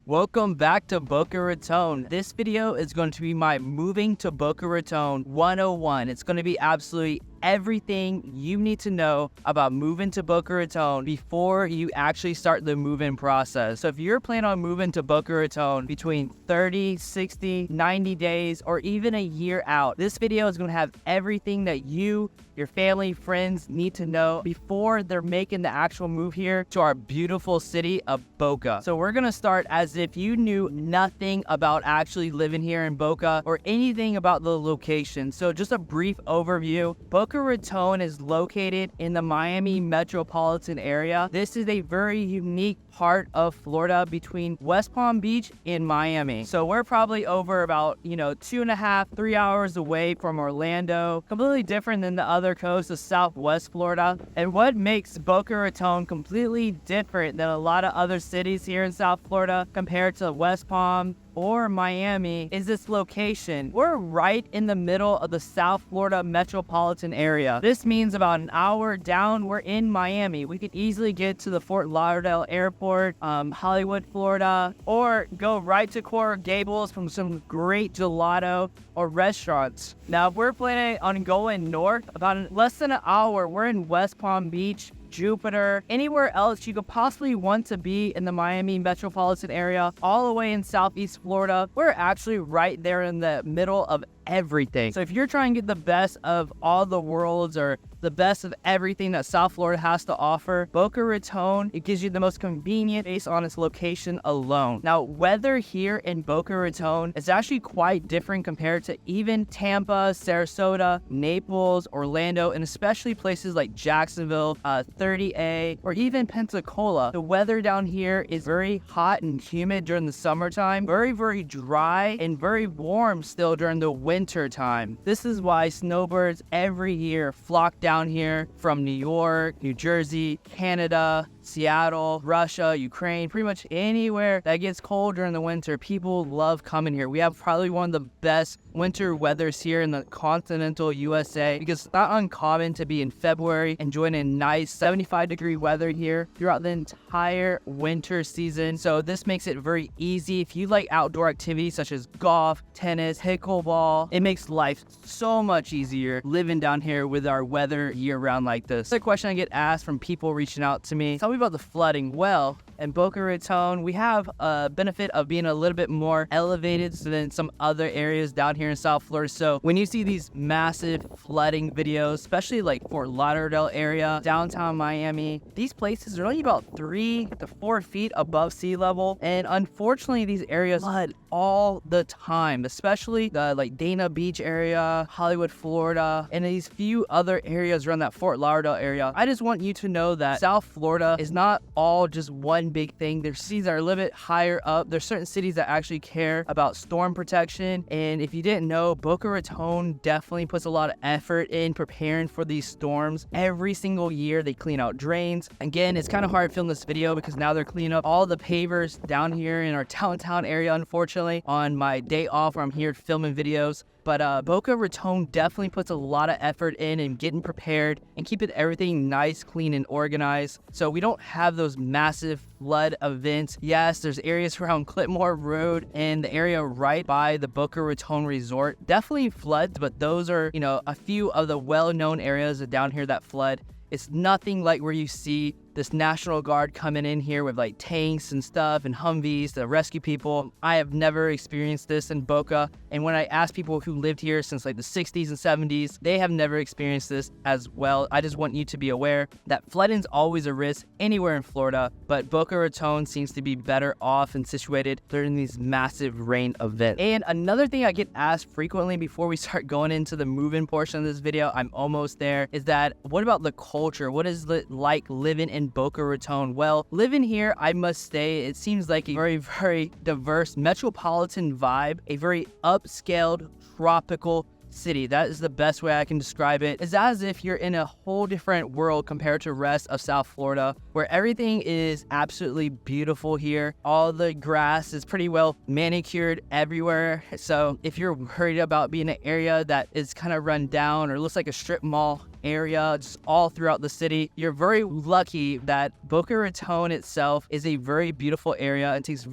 Welcome back to Boca Raton. This video is going to be my moving to Boca Raton 101. It's going to be absolutely everything you need to know about moving to Boca Raton before you actually start the move-in process. So if you're planning on moving to Boca Raton between 30, 60, 90 days, or even a year out, this video is going to have everything that you, your family, friends need to know before they're making the actual move here to our beautiful city of Boca. So we're going to start as if you knew nothing about actually living here in Boca or anything about the location. So just a brief overview. Boca Raton is located in the Miami metropolitan area. This is a very unique part of Florida between West Palm Beach and Miami. So we're probably over about, 2.5, 3 hours away from Orlando. Completely different than the other coast of Southwest Florida. And what makes Boca Raton completely different than a lot of other cities here in South Florida compared to West Palm or Miami is this location. We're right in the middle of the South Florida metropolitan area. This means about an hour down, we're in Miami. We could easily get to the Fort Lauderdale Airport, Hollywood, Florida, or go right to Coral Gables from some great gelato or restaurants. Now, if we're planning on going north, about less than an hour, we're in West Palm Beach, Jupiter, anywhere else you could possibly want to be in the Miami metropolitan area, all the way in Southeast Florida. We're actually right there in the middle of everything. So if you're trying to get the best of all the worlds or the best of everything that South Florida has to offer, Boca Raton, it gives you the most convenient based on its location alone. Now, weather here in Boca Raton is actually quite different compared to even Tampa, Sarasota, Naples, Orlando, and especially places like Jacksonville, 30A, or even Pensacola. The weather down here is very hot and humid during the summertime, very, very dry, and very warm still during the winter time. This is why snowbirds every year flock down here from New York, New Jersey, Canada, Seattle, Russia, Ukraine, pretty much anywhere that gets cold during the winter. People love coming here. We have probably one of the best winter weathers here in the continental USA because it's not uncommon to be in February enjoying a nice 75-degree weather here throughout the entire winter season. So this makes it very easy. If you like outdoor activities such as golf, tennis, pickleball, it makes life so much easier living down here with our weather year-round like this. The question I get asked from people reaching out to me, tell me about the flooding. Well, in Boca Raton, we have a benefit of being a little bit more elevated than some other areas down here in South Florida. So when you see these massive flooding videos, especially like Fort Lauderdale area, downtown Miami, these places are only about 3 to 4 feet above sea level. And unfortunately, these areas flood all the time, especially the like Dana Beach area, Hollywood, Florida, and these few other areas around that Fort Lauderdale area. I just want you to know that South Florida is not all just one big thing. There's cities that are a little bit higher up. There's certain cities that actually care about storm protection. And if you didn't know, Boca Raton definitely puts a lot of effort in preparing for these storms. Every single year they clean out drains. Again, it's kind of hard filming this video because now they're cleaning up all the pavers down here in our downtown area, unfortunately, on my day off where I'm here filming videos. But Boca Raton definitely puts a lot of effort in getting prepared and keeping everything nice, clean, and organized. So we don't have those massive flood events. Yes, there's areas around Clipmore Road and the area right by the Boca Raton Resort. Definitely floods, but those are, a few of the well-known areas down here that flood. It's nothing like where you see this National Guard coming in here with like tanks and stuff and Humvees to rescue people. I have never experienced this in Boca. And when I ask people who lived here since like the 60s and 70s, they have never experienced this as well. I just want you to be aware that flooding's always a risk anywhere in Florida, but Boca Raton seems to be better off and situated during these massive rain events. And another thing I get asked frequently before we start going into the move-in portion of this video, I'm almost there, is that what about the culture? What is it like living in Boca Raton? Well, living here, I must say, it seems like a very, very diverse metropolitan vibe, a very upscaled tropical city. That is the best way I can describe it. It's as if you're in a whole different world compared to the rest of South Florida, where everything is absolutely beautiful here. All the grass is pretty well manicured everywhere. So if you're worried about being in an area that is kind of run down or looks like a strip mall, area just all throughout the city. You're very lucky that Boca Raton itself is a very beautiful area and takes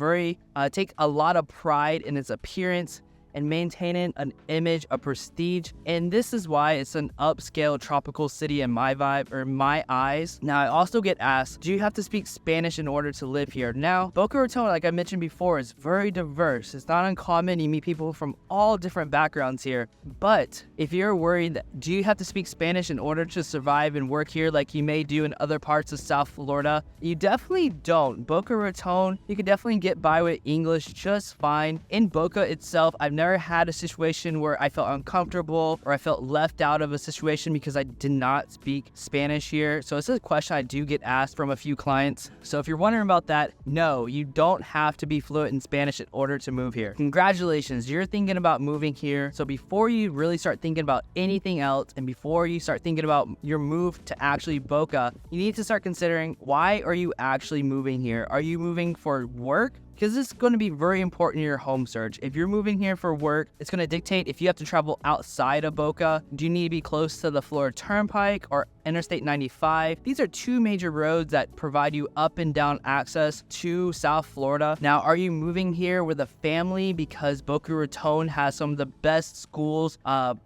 a lot of pride in its appearance and maintaining an image of prestige. And this is why it's an upscale tropical city in my eyes. Now, I also get asked, do you have to speak Spanish in order to live here? Now, Boca Raton, like I mentioned before, is very diverse. It's not uncommon. You meet people from all different backgrounds here. But if you're worried, do you have to speak Spanish in order to survive and work here like you may do in other parts of South Florida? You definitely don't. Boca Raton, you can definitely get by with English just fine. In Boca itself, I've never had a situation where I felt uncomfortable or I felt left out of a situation because I did not speak Spanish here. So this is a question I do get asked from a few clients. So if you're wondering about that, no, you don't have to be fluent in Spanish in order to move here. Congratulations, you're thinking about moving here. So before you really start thinking about anything else and before you start thinking about your move to actually Boca, you need to start considering, why are you actually moving here? Are you moving for work? Because it's going to be very important in your home search. If you're moving here for work, it's going to dictate if you have to travel outside of Boca. Do you need to be close to the Florida Turnpike or Interstate 95? These are two major roads that provide you up and down access to South Florida. Now, are you moving here with a family because Boca Raton has some of the best schools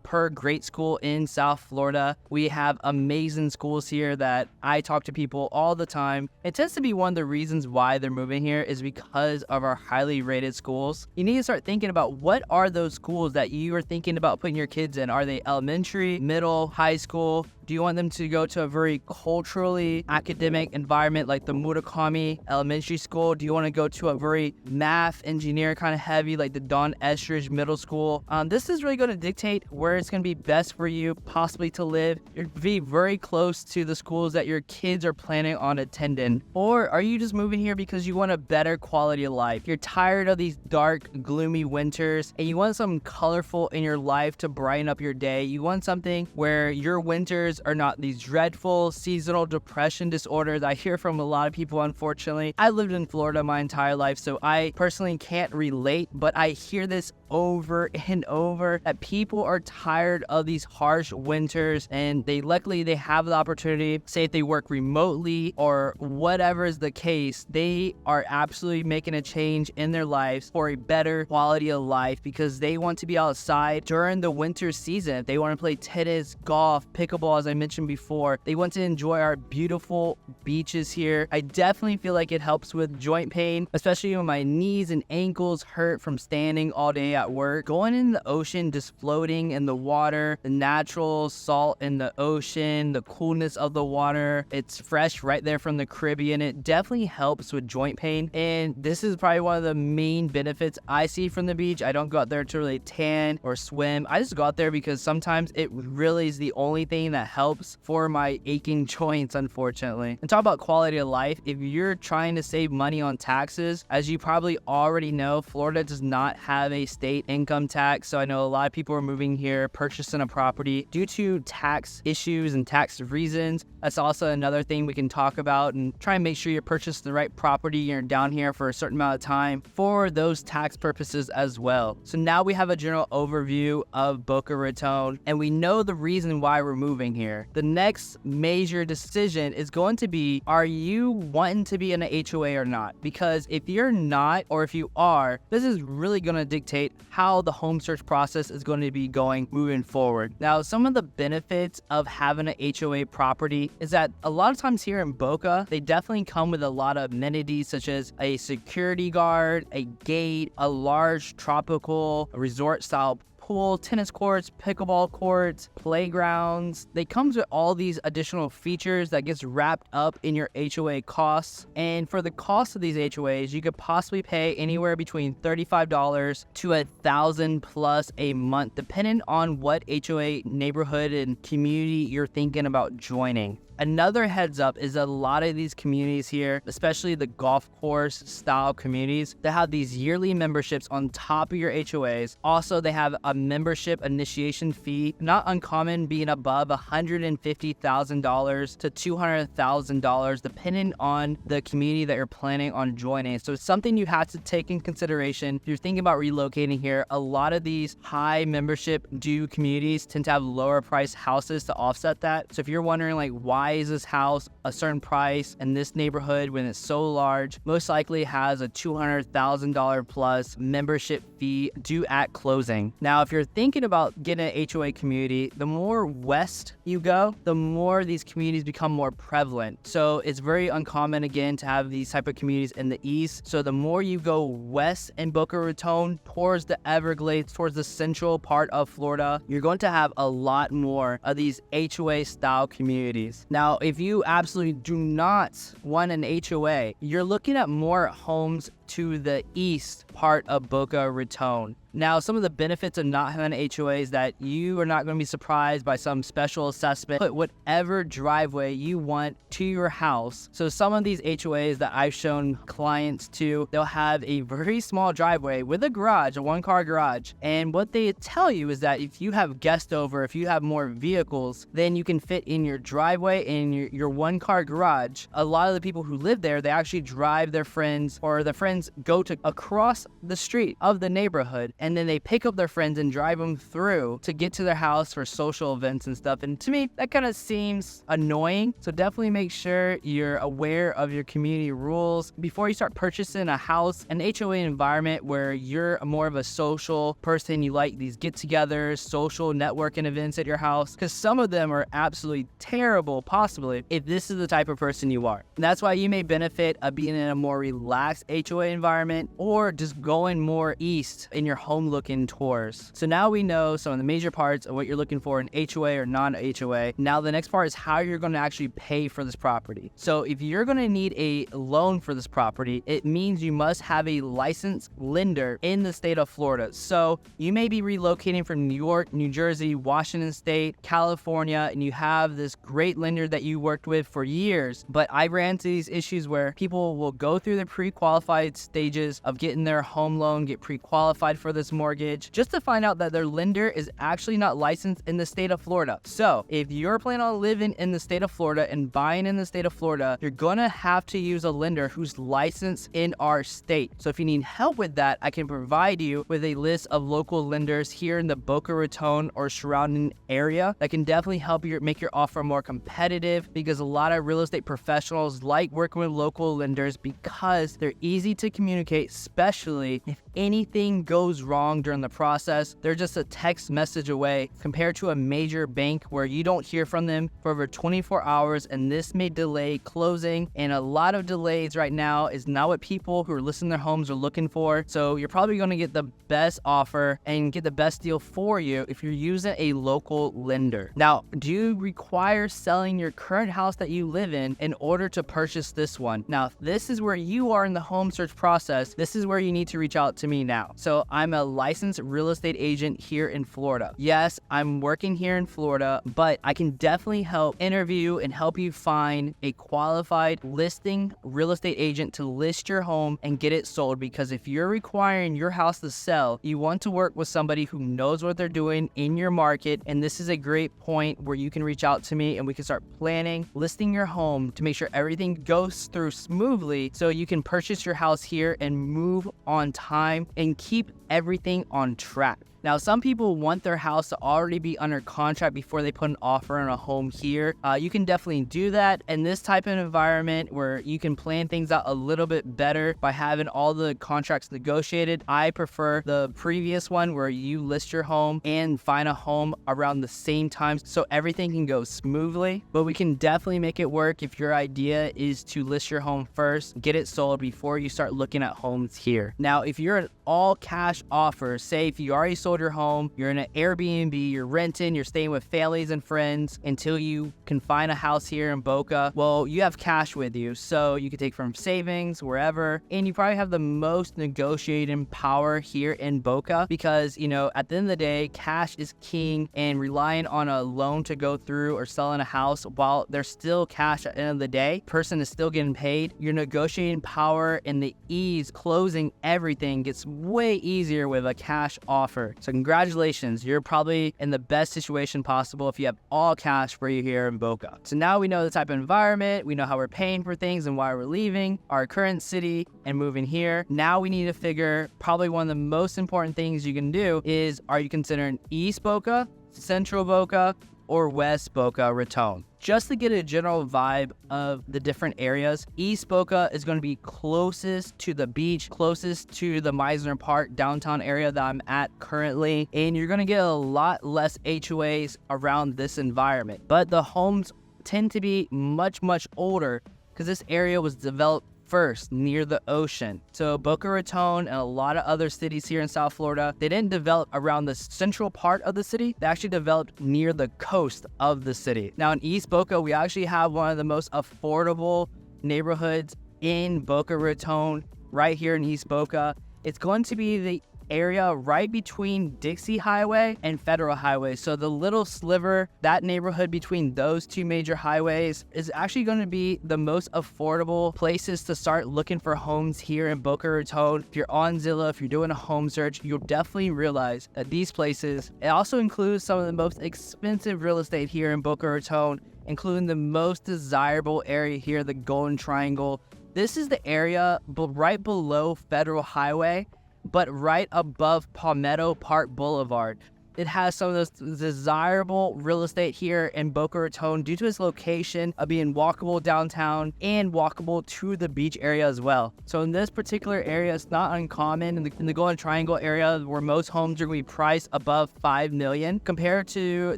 per grade school in South Florida? We have amazing schools here that I talk to people all the time. It tends to be one of the reasons why they're moving here is because of our highly rated schools. You need to start thinking about, what are those schools that you are thinking about putting your kids in? Are they elementary, middle, high school? Do you want them to go to a very culturally academic environment like the Murakami Elementary School? Do you want to go to a very math, engineer kind of heavy like the Don Estridge Middle School? This is really going to dictate where it's going to be best for you possibly to live. You're be very close to the schools that your kids are planning on attending. Or are you just moving here because you want a better quality of life? You're tired of these dark, gloomy winters and you want something colorful in your life to brighten up your day. You want something where your winters are not these dreadful seasonal depression disorders I hear from a lot of people, unfortunately. I lived in Florida my entire life, so I personally can't relate, but I hear this over and over that people are tired of these harsh winters and luckily they have the opportunity, say if they work remotely or whatever is the case, they are absolutely making a change in their lives for a better quality of life because they want to be outside during the winter season. They want to play tennis, golf, pickleball, as I mentioned before. They want to enjoy our beautiful beaches here. I definitely feel like it helps with joint pain, especially when my knees and ankles hurt from standing all day at work. Going in the ocean, just floating in the water, the natural salt in the ocean, the coolness of the water, it's fresh right there from the Caribbean. It definitely helps with joint pain, and this is probably one of the main benefits I see from the beach. I don't go out there to really tan or swim. I just go out there because sometimes it really is the only thing that helps for my aching joints, unfortunately. And talk about quality of life. If you're trying to save money on taxes, as you probably already know, Florida does not have a state income tax. So I know a lot of people are moving here, purchasing a property due to tax issues and tax reasons. That's also another thing we can talk about, and try and make sure you're purchasing the right property. You're down here for a certain amount of time for those tax purposes as well. So now we have a general overview of Boca Raton, and we know the reason why we're moving here. The next major decision is going to be, are you wanting to be in an HOA or not? Because if you're not, or if you are, this is really going to dictate how the home search process is going to be going moving forward. Now, some of the benefits of having an HOA property is that a lot of times here in Boca, they definitely come with a lot of amenities such as a security guard, a gate, a large tropical resort style pool, tennis courts, pickleball courts, playgrounds. They come with all these additional features that gets wrapped up in your HOA costs. And for the cost of these HOAs, you could possibly pay anywhere between $35 to $1,000 plus a month, depending on what HOA neighborhood and community you're thinking about joining. Another heads up is a lot of these communities here, especially the golf course style communities, that have these yearly memberships on top of your HOAs. Also, they have a membership initiation fee, not uncommon, being above $150,000 to $200,000, depending on the community that you're planning on joining. So it's something you have to take in consideration if you're thinking about relocating here. A lot of these high membership due communities tend to have lower price houses to offset that. So if you're wondering, like, why is this house a certain price in this neighborhood when it's so large, most likely has a $200,000 plus membership fee due at closing. Now, if you're thinking about getting an HOA community, the more west you go, the more these communities become more prevalent. So it's very uncommon, again, to have these type of communities in the east. So the more you go west in Boca Raton towards the Everglades, towards the central part of Florida, you're going to have a lot more of these HOA style communities. Now, if you absolutely do not want an HOA, you're looking at more homes to the east part of Boca Raton. Now, some of the benefits of not having an HOA is that you are not going to be surprised by some special assessment. Put whatever driveway you want to your house. So some of these HOAs that I've shown clients to, they'll have a very small driveway with a garage, a one-car garage. And what they tell you is that if you have guests over, if you have more vehicles, then you can fit in your driveway in your one-car garage. A lot of the people who live there, they actually drive their friends, or the friends go to across the street of the neighborhood, and then they pick up their friends and drive them through to get to their house for social events and stuff. And to me, that kind of seems annoying. So definitely make sure you're aware of your community rules before you start purchasing a house. An HOA environment where you're more of a social person, you like these get-togethers, social networking events at your house, because some of them are absolutely terrible, possibly, if this is the type of person you are. And that's why you may benefit of being in a more relaxed HOA environment, or just going more east in your home looking tours. So now we know some of the major parts of what you're looking for in HOA or non-HOA. Now the next part is how you're going to actually pay for this property. So if you're going to need a loan for this property, it means you must have a licensed lender in the state of Florida. So you may be relocating from New York, New Jersey, Washington State, California, and you have this great lender that you worked with for years. But I ran into these issues where people will go through the pre-qualified stages of getting their home loan, get pre-qualified for this mortgage, just to find out that their lender is actually not licensed in the state of Florida. So if you're planning on living in the state of Florida and buying in the state of Florida, you're gonna have to use a lender who's licensed in our state. So if you need help with that, I can provide you with a list of local lenders here in the Boca Raton or surrounding area that can definitely help you make your offer more competitive, because a lot of real estate professionals like working with local lenders because they're easy to communicate, especially if anything goes wrong during the process. They're just a text message away, compared to a major bank where you don't hear from them for over 24 hours, and this may delay closing. And a lot of delays right now is not what people who are listing their homes are looking for. So you're probably going to get the best offer and get the best deal for you if you're using a local lender. Now, do you require selling your current house that you live in order to purchase this one? Now, if this is where you are in the home search process, this is where you need to reach out to me now. So I'm a licensed real estate agent here in Florida. Yes, I'm working here in Florida, but I can definitely help interview and help you find a qualified listing real estate agent to list your home and get it sold. Because if you're requiring your house to sell, you want to work with somebody who knows what they're doing in your market. And this is a great point where you can reach out to me and we can start planning listing your home to make sure everything goes through smoothly, so you can purchase your house here and move on time and keep everything on track. Now, some people want their house to already be under contract before they put an offer on a home here. You can definitely do that in this type of environment where you can plan things out a little bit better by having all the contracts negotiated. I prefer the previous one where you list your home and find a home around the same time so everything can go smoothly. But we can definitely make it work if your idea is to list your home first, get it sold before you start looking at homes here. Now, if you're an all cash offer, say if you already sold build your home, you're in an Airbnb, you're renting, you're staying with families and friends until you can find a house here in Boca. Well, you have cash with you, so you can take from savings, wherever, and you probably have the most negotiating power here in Boca because, at the end of the day, cash is king, and relying on a loan to go through or selling a house while there's still cash at the end of the day, person is still getting paid, your negotiating power and the ease closing everything gets way easier with a cash offer. So congratulations, you're probably in the best situation possible if you have all cash for you here in Boca. So now we know the type of environment, we know how we're paying for things and why we're leaving our current city and moving here. Now we need to figure probably one of the most important things you can do is, are you considering East Boca, Central Boca, or West Boca Raton? Just to get a general vibe of the different areas, East Boca is going to be closest to the beach, closest to the Meisner Park downtown area that I'm at currently, and you're going to get a lot less HOAs around this environment. But the homes tend to be much, much older because this area was developed first near the ocean. So Boca Raton and a lot of other cities here in South Florida, they didn't develop around the central part of the city. They actually developed near the coast of the city. Now in East Boca, we actually have one of the most affordable neighborhoods in Boca Raton, right here in East Boca. It's going to be the area right between Dixie Highway and Federal Highway. So the little sliver, that neighborhood between those two major highways, is actually going to be the most affordable places to start looking for homes here in Boca Raton. If you're on Zillow, if you're doing a home search, you'll definitely realize that these places, it also includes some of the most expensive real estate here in Boca Raton, including the most desirable area here, the Golden Triangle. This is the area right below Federal Highway, but right above Palmetto Park Boulevard. It has some of those desirable real estate here in Boca Raton due to its location of being walkable downtown and walkable to the beach area as well. So in this particular area, it's not uncommon in the Golden Triangle area where most homes are going to be priced above $5 million. Compared to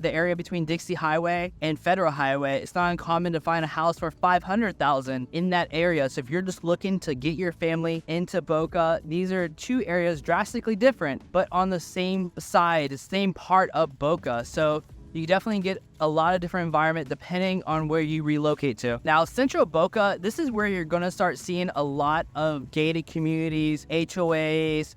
the area between Dixie Highway and Federal Highway, it's not uncommon to find a house for $500,000 in that area. So if you're just looking to get your family into Boca, these are two areas drastically different, but on the same side, the same part of Boca. So you definitely get a lot of different environment depending on where you relocate to. Now, Central Boca, this is where you're going to start seeing a lot of gated communities, HOAs,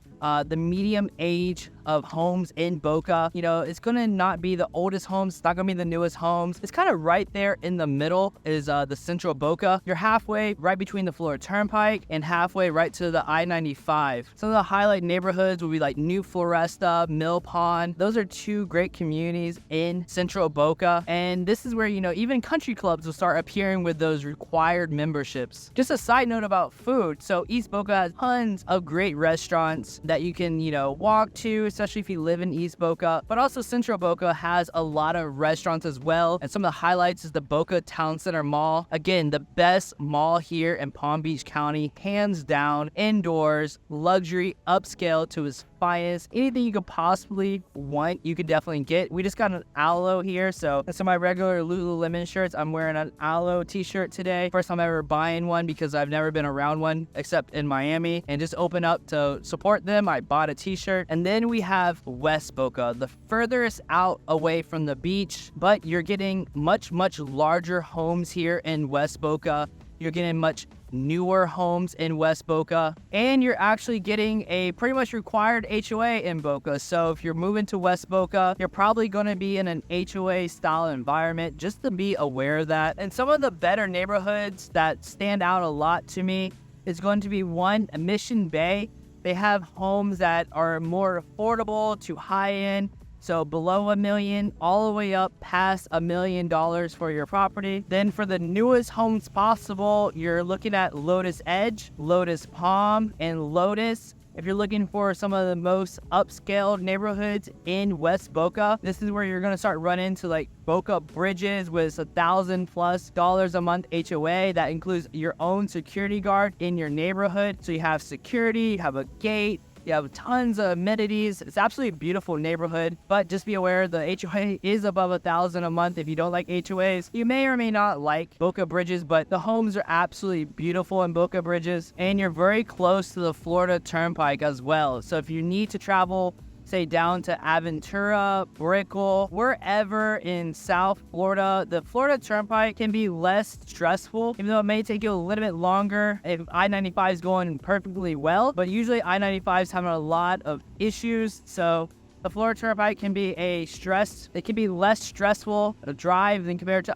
the medium age of homes in Boca. It's going to not be the oldest homes. It's not going to be the newest homes. It's kind of right there in the middle is the Central Boca. You're halfway right between the Florida Turnpike and halfway right to the I-95. Some of the highlight neighborhoods will be like New Floresta, Mill Pond. Those are two great communities in Central Boca. And this is where, even country clubs will start appearing with those required memberships. Just a side note about food. So East Boca has tons of great restaurants that you can, walk to, especially if you live in East Boca. But also Central Boca has a lot of restaurants as well. And some of the highlights is the Boca Town Center Mall. Again, the best mall here in Palm Beach County, hands down, indoors, luxury, upscale to its finest. Anything you could possibly want, you could definitely get. We just got an Aloe here. So some of my regular Lululemon shirts, I'm wearing an Aloe t-shirt today. First time ever buying one because I've never been around one except in Miami, and just open up to support them. I bought a t-shirt. And then we have West Boca, the furthest out away from the beach, but you're getting much, much larger homes here in West Boca. You're getting much newer homes in West Boca, and you're actually getting a pretty much required HOA in Boca. So if you're moving to West Boca, you're probably going to be in an HOA style environment, just to be aware of that. And some of the better neighborhoods that stand out a lot to me is going to be one, Mission Bay. They have homes that are more affordable to high end. So below $1 million, all the way up past $1 million for your property. Then for the newest homes possible, you're looking at Lotus Edge, Lotus Palm, and Lotus. If you're looking for some of the most upscale neighborhoods in West Boca, this is where you're going to start running into like Boca Bridges with $1,000+ a month HOA. That includes your own security guard in your neighborhood. So you have security, you have a gate, you have tons of amenities. It's absolutely a beautiful neighborhood, but just be aware the HOA is above $1,000 a month. If you don't like HOAs, you may or may not like Boca Bridges, but the homes are absolutely beautiful in Boca Bridges, and you're very close to the Florida Turnpike as well. So if you need to travel say down to Aventura, Brickell, wherever in South Florida, the Florida Turnpike can be less stressful, even though it may take you a little bit longer if I-95 is going perfectly well. But usually I-95 is having a lot of issues, so the Florida Turnpike can be it can be less stressful to drive than compared to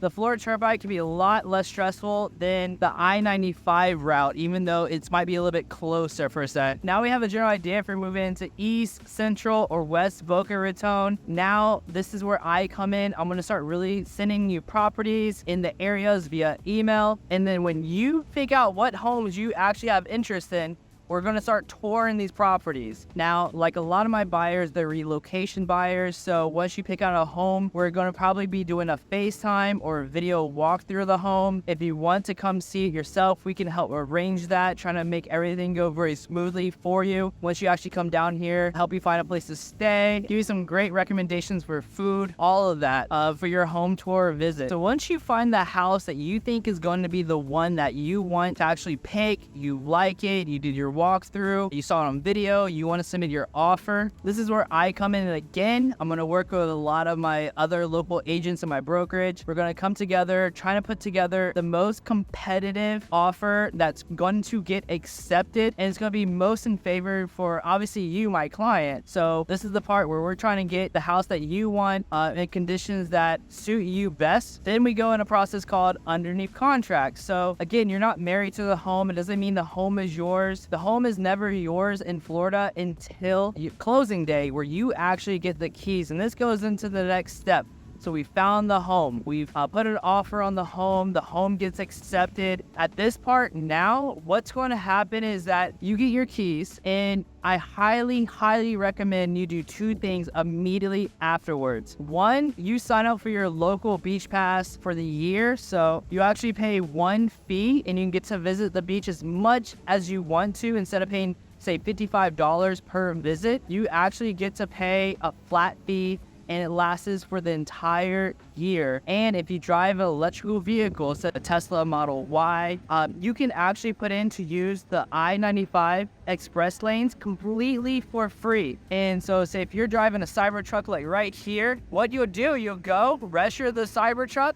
the Florida Turnpike can be a lot less stressful than the I-95 route, even though it might be a little bit closer for a second. Now we have a general idea if you're moving into East, Central, or West Boca Raton. Now this is where I come in. I'm going to start really sending you properties in the areas via email. And then when you figure out what homes you actually have interest in, we're going to start touring these properties. Now, like a lot of my buyers, they're relocation buyers. So once you pick out a home, we're going to probably be doing a FaceTime or a video walkthrough of the home. If you want to come see it yourself, we can help arrange that, trying to make everything go very smoothly for you. Once you actually come down here, help you find a place to stay, give you some great recommendations for food, all of that for your home tour visit. So once you find the house that you think is going to be the one that you want to actually pick, you like it, you did your walkthrough, you saw it on video, you want to submit your offer, this is where I come in. And again, I'm going to work with a lot of my other local agents in my brokerage. We're going to come together, trying to put together the most competitive offer that's going to get accepted, and it's going to be most in favor for obviously you, my client. So this is the part where we're trying to get the house that you want in conditions that suit you best. Then we go in a process called underneath contract. So again, you're not married to the home. It doesn't mean the home is yours. The home is never yours in Florida until closing day, where you actually get the keys. And this goes into the next step. So we found the home. We've put an offer on the home. The home gets accepted. At this part now, what's going to happen is that you get your keys, and I highly recommend you do two things immediately afterwards. One, you sign up for your local beach pass for the year. So you actually pay one fee and you can get to visit the beach as much as you want to. Instead of paying, say, $55 per visit, you actually get to pay a flat fee, and it lasts for the entire year. And if you drive an electrical vehicle, such as a Tesla Model Y, you can actually put in to use the I-95 express lanes completely for free. And so say if you're driving a Cybertruck like right here, what you'll do, you'll go register the Cybertruck,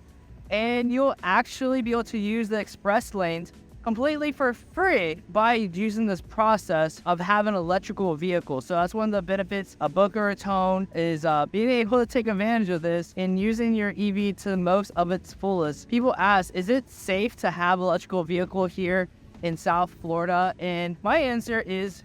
and you'll actually be able to use the express lanes completely for free by using this process of having an electrical vehicle. So that's one of the benefits of Boca Raton, is being able to take advantage of this and using your EV to the most of its fullest. People ask, is it safe to have an electrical vehicle here in South Florida? And my answer is,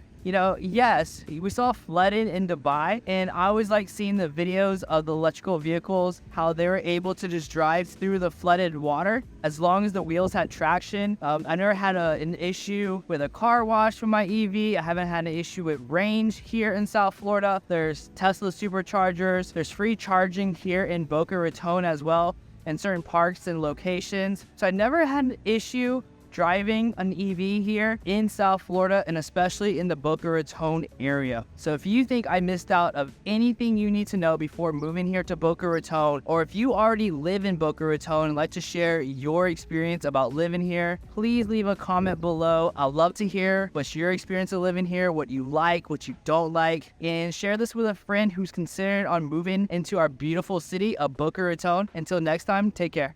yes. We saw flooding in Dubai, and I always like seeing the videos of the electrical vehicles, how they were able to just drive through the flooded water as long as the wheels had traction. I never had an issue with a car wash with my EV. I haven't had an issue with range here in South Florida. There's Tesla superchargers. There's free charging here in Boca Raton as well, in certain parks and locations. So I never had an issue driving an EV here in South Florida, and especially in the Boca Raton area. So if you think I missed out of anything you need to know before moving here to Boca Raton, or if you already live in Boca Raton and like to share your experience about living here, please leave a comment below. I'd love to hear what's your experience of living here, what you like, what you don't like, and share this with a friend who's considering on moving into our beautiful city of Boca Raton. Until next time, take care.